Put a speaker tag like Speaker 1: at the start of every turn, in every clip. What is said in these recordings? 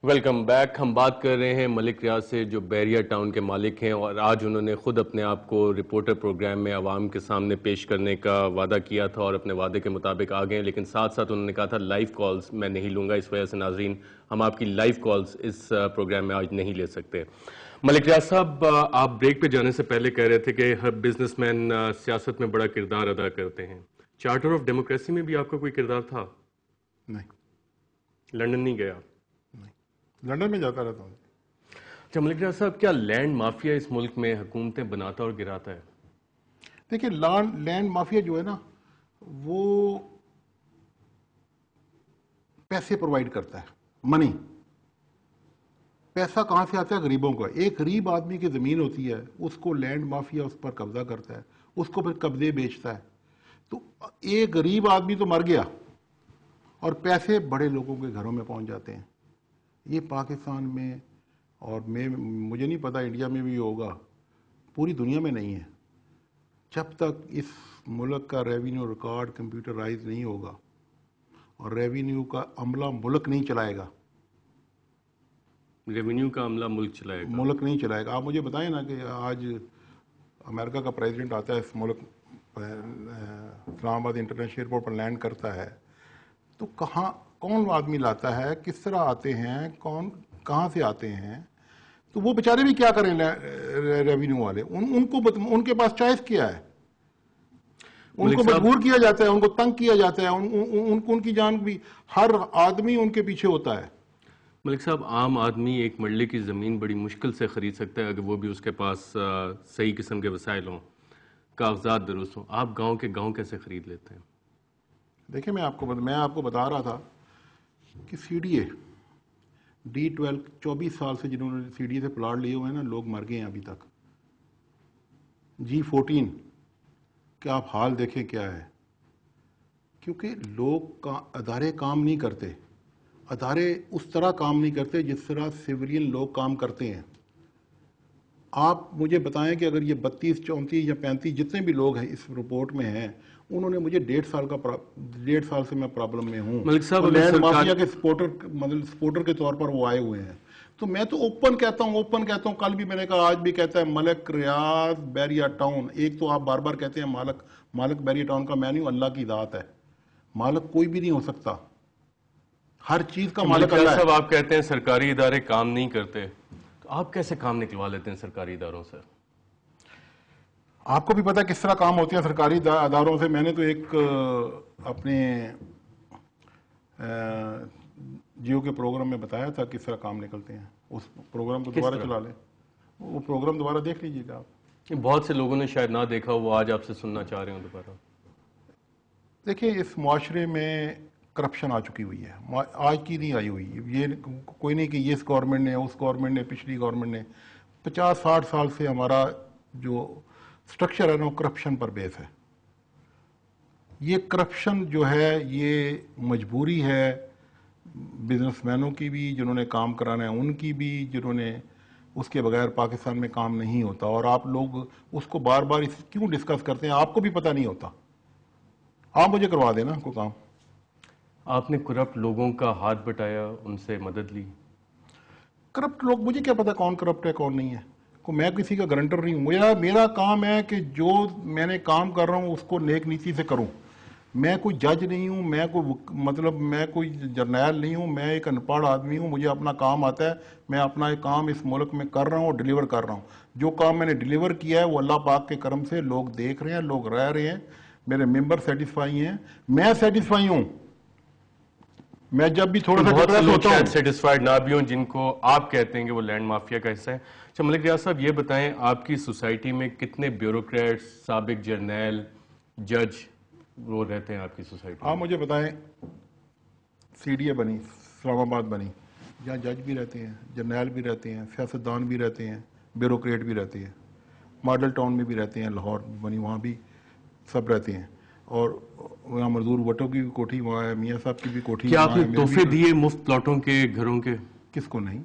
Speaker 1: Welcome back. ہم بات کر رہے ہیں ملک ریاض سے جو بیریا ٹاؤن کے مالک ہیں، اور آج انہوں نے خود اپنے آپ کو رپورٹر پروگرام میں عوام کے سامنے پیش کرنے کا وعدہ کیا تھا، اور اپنے وعدے کے مطابق آ گئے. لیکن ساتھ ساتھ انہوں نے کہا تھا لائیو کالز میں نہیں لوں گا، اس وجہ سے ناظرین ہم آپ کی لائیو کالز اس پروگرام میں آج نہیں لے سکتے. ملک ریاض صاحب، آپ بریک پہ جانے سے پہلے کہہ رہے تھے کہ ہر بزنس مین سیاست میں بڑا کردار ادا کرتے ہیں. چارٹر آف ڈیموکریسی میں بھی آپ کا کوئی کردار تھا؟
Speaker 2: نہیں.
Speaker 1: لنڈن نہیں گیا؟
Speaker 2: لنڈن میں جاتا رہتا ہوں.
Speaker 1: اچھا ملک ریاض صاحب، کیا لینڈ مافیا اس ملک میں حکومتیں بناتا اور گراتا ہے؟
Speaker 2: دیکھیں، لینڈ مافیا جو ہے نا، وہ پیسے پرووائڈ کرتا ہے، منی. پیسہ کہاں سے آتا ہے؟ غریبوں کا. ایک غریب آدمی کی زمین ہوتی ہے، اس کو لینڈ مافیا اس پر قبضہ کرتا ہے، اس کو پھر قبضے بیچتا ہے. تو ایک غریب آدمی تو مر گیا اور پیسے بڑے لوگوں کے گھروں میں پہنچ جاتے ہیں. یہ پاکستان میں، اور مجھے نہیں پتا انڈیا میں بھی ہوگا، پوری دنیا میں نہیں ہے. جب تک اس ملک کا ریونیو ریکارڈ کمپیوٹرائز نہیں ہوگا اور ریونیو کا عملہ ملک نہیں چلائے گا.
Speaker 1: ریونیو کا عملہ ملک چلائے گا.
Speaker 2: آپ مجھے بتائیں نا کہ آج امریکہ کا پریزیڈنٹ آتا ہے اس ملک، اسلام آباد انٹرنیشنل ایئرپورٹ پر لینڈ کرتا ہے، تو کون آدمی لاتا ہے، کس طرح آتے ہیں، کہاں سے آتے ہیں؟ تو وہ بیچارے بھی کیا کریں ریونیو والے؟ ان کے پاس چوائس کیا ہے؟ ان کو مجبور کیا جاتا ہے، ان کو تنگ کیا جاتا ہے، ان کی جان بھی، ہر آدمی ان کے پیچھے ہوتا ہے.
Speaker 1: ملک صاحب، عام آدمی ایک مرلے کی زمین بڑی مشکل سے خرید سکتا ہے اگر وہ بھی اس کے پاس صحیح قسم کے وسائل ہوں، کاغذات درست ہوں. آپ گاؤں کے گاؤں کیسے خرید لیتے ہیں؟
Speaker 2: دیکھیں، میں آپ کو بتا رہا تھا کہ سی ڈی اے D12 24 سال سے جنہوں نے سی ڈی اے سے پلاٹ لیے ہوئے ہیں نا، لوگ مر گئے ہیں ابھی تک. G14 کہ آپ حال دیکھیں کیا ہے. کیونکہ لوگ ادارے کام نہیں کرتے، ادارے اس طرح کام نہیں کرتے جس طرح سویلین لوگ کام کرتے ہیں. آپ مجھے بتائیں کہ اگر یہ 32 34 یا 35 جتنے بھی لوگ ہیں اس رپورٹ میں ہیں، انہوں نے مجھے 1.5 سال سے میں پرابلم میں ہوں.
Speaker 1: ملک صاحب،
Speaker 2: لینڈ مافیا کے سپورٹر کے طور پر وہ آئے ہوئے ہیں. تو میں تو اوپن کہتا ہوں. کل بھی میں نے کہا، آج بھی کہتا ہے، ملک ریاض بیریا ٹاؤن. ایک تو آپ بار بار کہتے ہیں مالک بیریا ٹاؤن کا میں نہیں ہوں، اللہ کی ذات ہے. مالک کوئی بھی نہیں ہو سکتا، ہر چیز کا مالک اللہ ہے.
Speaker 1: صاحب، آپ کہتے ہیں سرکاری ادارے کام نہیں کرتے، تو آپ کیسے کام نکلوا لیتے ہیں سرکاری اداروں سے؟
Speaker 2: آپ کو بھی پتا کس طرح کام ہوتے ہیں سرکاری اداروں سے. میں نے تو ایک اپنے جیو کے پروگرام میں بتایا تھا کس طرح کام نکلتے ہیں. اس پروگرام کو دوبارہ چلا لیں، وہ پروگرام دوبارہ دیکھ لیجیے گا آپ.
Speaker 1: بہت سے لوگوں نے شاید نہ دیکھا، وہ آج آپ سے سننا چاہ رہے ہوں دوبارہ.
Speaker 2: دیکھیں، اس معاشرے میں کرپشن آ چکی ہوئی ہے، آج کی نہیں آئی ہوئی. یہ کوئی نہیں کہ یہ اس گورنمنٹ نے، اس گورنمنٹ نے، پچھلی گورنمنٹ نے. 50-60 سال سے ہمارا جو سٹرکچر ہے نا، وہ کرپشن پر بیس ہے. یہ کرپشن جو ہے، یہ مجبوری ہے بزنس مینوں کی بھی، جنہوں نے کام کرانا ہے ان کی بھی، جنہوں نے اس کے بغیر پاکستان میں کام نہیں ہوتا. اور آپ لوگ اس کو بار بار کیوں ڈسکس کرتے ہیں؟ آپ کو بھی پتہ نہیں ہوتا. آپ مجھے کروا دینا کوئی کام.
Speaker 1: آپ نے کرپٹ لوگوں کا ہاتھ بٹایا، ان سے مدد لی.
Speaker 2: کرپٹ لوگ، مجھے کیا پتا کون کرپٹ ہے کون نہیں ہے. میں کسی کا گارنٹر نہیں ہوں. میرا کام ہے کہ جو میں نے کام کر رہا ہوں اس کو نیک نیتی سے کروں. میں کوئی جج نہیں ہوں، میں کوئی جرنیل نہیں ہوں. میں ایک ان پڑھ آدمی ہوں. مجھے اپنا کام آتا ہے. میں اپنا ایک کام اس ملک میں کر رہا ہوں اور ڈیلیور کر رہا ہوں. جو کام میں نے ڈیلیور کیا ہے وہ اللہ پاک کے کرم سے لوگ دیکھ رہے ہیں، لوگ رہ رہے ہیں، میرے ممبر سیٹسفائی ہیں، میں سیٹسفائی ہوں. میں جب بھی تھوڑا سا ڈپریس ہوتا ہوں،
Speaker 1: سیٹسفائیڈ نہ بھی ہوں جن کو آپ کہتے ہیں کہ وہ لینڈ مافیا کا حصہ ہے. اچھا ملک ریاض صاحب، یہ بتائیں آپ کی سوسائٹی میں کتنے بیوروکریٹس، سابق جرنیل، جج وہ رہتے ہیں آپ کی سوسائٹی؟
Speaker 2: آپ مجھے بتائیں، سی ڈی اے بنی، اسلام آباد بنی، جہاں جج بھی رہتے ہیں، جرنیل بھی رہتے ہیں، سیاستدان بھی رہتے ہیں، بیوروکریٹ بھی رہتے ہیں. ماڈل ٹاؤن میں بھی رہتے ہیں، لاہور بنی، وہاں بھی سب رہتے ہیں. اور وہاں مزدور وٹوں کی بھی کوٹھی وہاں ہے، میاں صاحب کی بھی کوٹھی.
Speaker 1: کیا آپ نے تحفے دیے مفت پلاٹوں کے، گھروں کے؟
Speaker 2: کس کو نہیں؟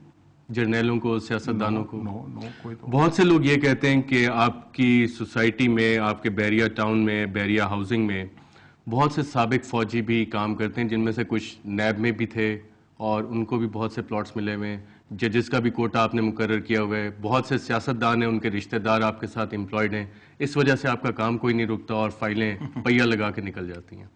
Speaker 1: جرنیلوں کو، سیاستدانوں کو؟
Speaker 2: کوئی تو.
Speaker 1: بہت سے لوگ یہ کہتے ہیں کہ آپ کی سوسائٹی میں، آپ کے بیریا ٹاؤن میں، بیریا ہاؤسنگ میں بہت سے سابق فوجی بھی کام کرتے ہیں جن میں سے کچھ نیب میں بھی تھے اور ان کو بھی بہت سے پلاٹس ملے ہوئے ہیں. ججز کا بھی کوٹا آپ نے مقرر کیا ہوا ہے. بہت سے سیاستدان ہیں, ان کے رشتہ دار آپ کے ساتھ امپلائڈ ہیں. اس وجہ سے آپ کا کام کوئی نہیں رکتا اور فائلیں پہیا لگا کے نکل جاتی ہیں.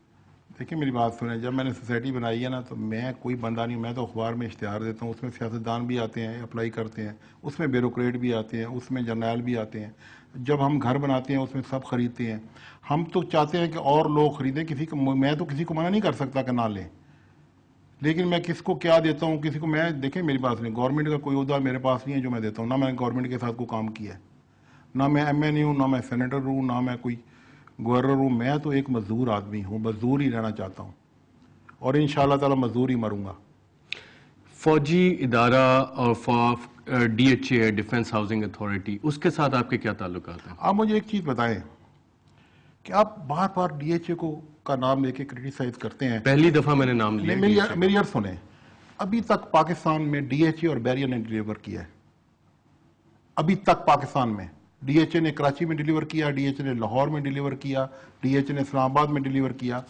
Speaker 2: دیکھیں میری بات سنیں, جب میں نے سوسائٹی بنائی ہے نا تو میں کوئی بندہ نہیں, میں تو اخبار میں اشتہار دیتا ہوں, اس میں سیاستدان بھی آتے ہیں اپلائی کرتے ہیں, اس میں بیوروکریٹ بھی آتے ہیں, اس میں جرنیل بھی آتے ہیں. جب ہم گھر بناتے ہیں اس میں سب خریدتے ہیں. ہم تو چاہتے ہیں کہ اور لوگ خریدیں, کسی کو میں تو کسی کو منع نہیں کر سکتا کہ نہ لیں, لیکن میں کس کو کیا دیتا ہوں کسی کو. میں دیکھیں میری بات سنیں, گورنمنٹ کا کوئی عہدہ میرے پاس نہیں ہے جو میں دیتا ہوں, نہ میں نے گورنمنٹ کے ساتھ کوئی کام کیا ہے, نہ میں ایم این اے ہوں, نہ میں سینیٹر ہوں, نہ میں کوئی گورنر ہوں. میں تو ایک مزدور آدمی ہوں, مزدور ہی رہنا چاہتا ہوں اور ان شاء اللہ تعالیٰ مزدور ہی مروں گا.
Speaker 1: فوجی ادارہ اور D H A defence housing authority, اس کے ساتھ آپ کے کیا تعلقات ہیں؟
Speaker 2: آپ مجھے ایک چیز بتائیں کہ آپ بار بار ڈی ایچ اے کا نام لے کے کریٹیسائز کرتے ہیں.
Speaker 1: پہلی دفعہ میں نے نام لیا.
Speaker 2: میری عرض سنیں, ابھی تک پاکستان میں ڈی ایچ اے اور بیریئر نے ڈیلیور کیا ہے. ابھی تک پاکستان میں ڈی ایچ اے نے کراچی میں ڈیلیور کیا, ڈی ایچ اے نے لاہور میں ڈیلیور کیا, ڈی ایچ اے نے اسلام آباد میں ڈیلیور کیا.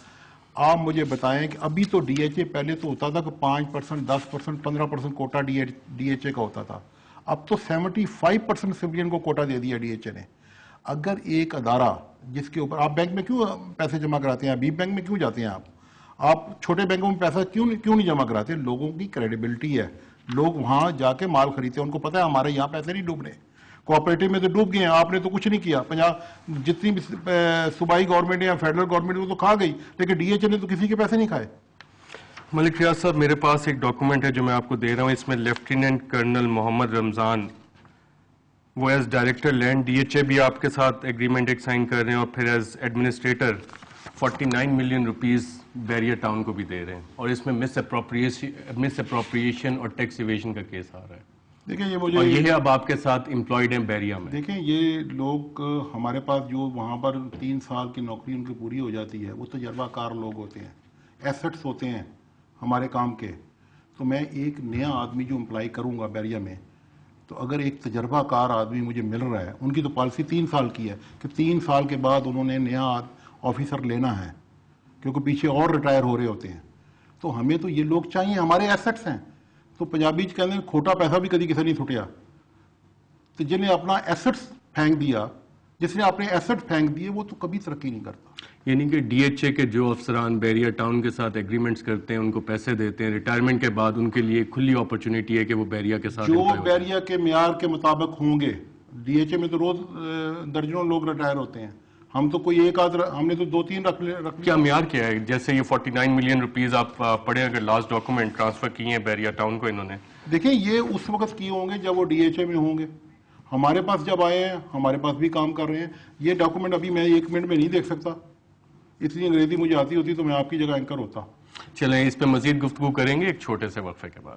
Speaker 2: آپ مجھے بتائیں کہ ابھی تو ڈی ایچ اے پہلے تو ہوتا تھا کہ 5%, 10%, 15% کوٹا ڈی ایچ اے کا ہوتا تھا. اب تو 75% سویلین کو کوٹا دے دیا ڈی ایچ اے نے. اگر ایک ادارہ جس کے اوپر آپ بینک میں کیوں پیسے جمع کراتے ہیں, ابھی بینک میں کیوں جاتے ہیں آپ چھوٹے بینکوں میں پیسہ کیوں نہیں جمع کراتے؟ لوگوں کی کریڈیبلٹی ہے, لوگ وہاں جا کے مال خریدتے ہیں, ان کو پتہ ہے ہمارے یہاں پیسے نہیں ڈوبنے. کوآپریٹو میں تو ڈوب گئے ہیں, آپ نے تو کچھ نہیں کیا. جتنی بھی صوبائی گورنمنٹ یا فیڈرل گورنمنٹ وہ تو کھا گئی, لیکن ڈی ایچ اے نے تو کسی کے پیسے نہیں کھائے.
Speaker 1: ملک ریاض صاحب, میرے پاس ایک ڈاکومنٹ ہے جو میں آپ کو دے رہا ہوں. اس میں لیفٹیننٹ کرنل محمد رمضان, وہ as director land D H A بھی آپ کے ساتھ ایگریمنٹ ایک سائن کر رہے ہیں, اور پھر as administrator 49 million rupees barrier town کو بھی دے رہے ہیں, اور اس میں مس اپروپریشن اور ٹیکس ایویژن کا کیس آ رہا ہے.
Speaker 2: دیکھیں یہ
Speaker 1: اور یہ اب آپ کے ساتھ امپلائڈ ہیں بیریا میں.
Speaker 2: دیکھیں یہ لوگ ہمارے پاس جو وہاں پر 3 سال کی نوکری ان کی پوری ہو جاتی ہے, وہ تجربہ کار لوگ ہوتے ہیں, ایسٹس ہوتے ہیں ہمارے کام کے. تو میں ایک نیا آدمی جو امپلائی کروں گا بیریا میں, تو اگر ایک تجربہ کار آدمی مجھے مل رہا ہے, ان کی تو پالیسی 3 سال کی ہے کہ 3 سال کے بعد انہوں نے نیا آفیسر لینا ہے, کیونکہ پیچھے اور ریٹائر ہو رہے ہوتے ہیں. تو ہمیں تو یہ لوگ چاہیے, ہمارے ایسٹس ہیں. تو پنجابی کہتے ہیں کھوٹا پیسہ بھی کدی کسی نہیں چھٹیا. تو جنہیں اپنا ایسٹس پھینک دیا, جس نے اپنے ایسٹ پھینک دیے, وہ تو کبھی ترقی نہیں کرتا.
Speaker 1: یعنی کہ ڈی ایچ اے کے جو افسران بیریا ٹاؤن کے ساتھ ایگریمنٹس کرتے ہیں, ان کو پیسے دیتے ہیں, ریٹائرمنٹ کے بعد ان کے لیے کھلی اپرچونٹی ہے کہ وہ بیریا کے ساتھ
Speaker 2: جو بیریا کے معیار کے مطابق ہوں گے. ڈی ایچ اے میں تو روز درجنوں لوگ ریٹائر ہوتے ہیں, ہم تو کوئی ایک آدھ, ہم نے تو 2-3 رکھ لیا.
Speaker 1: کیا معیار کیا ہے؟ جیسے یہ 49 ملین روپیز آپ پڑھیں, اگر لاسٹ ڈاکومنٹ ٹرانسفر کیے ہیں بیریا ٹاؤن کو انہوں نے,
Speaker 2: دیکھیں یہ اس وقت کیے ہوں گے جب وہ ڈی ایچ اے میں ہوں گے. ہمارے پاس جب آئے ہیں, ہمارے پاس بھی کام کر رہے ہیں. یہ ڈاکومنٹ ابھی میں 1 منٹ میں نہیں دیکھ سکتا, اس لیے انگریزی مجھے آتی ہوتی تو میں آپ کی جگہ اینکر ہوتا.
Speaker 1: چلیں اس پہ مزید گفتگو کریں گے ایک چھوٹے سے وقفے کے بعد.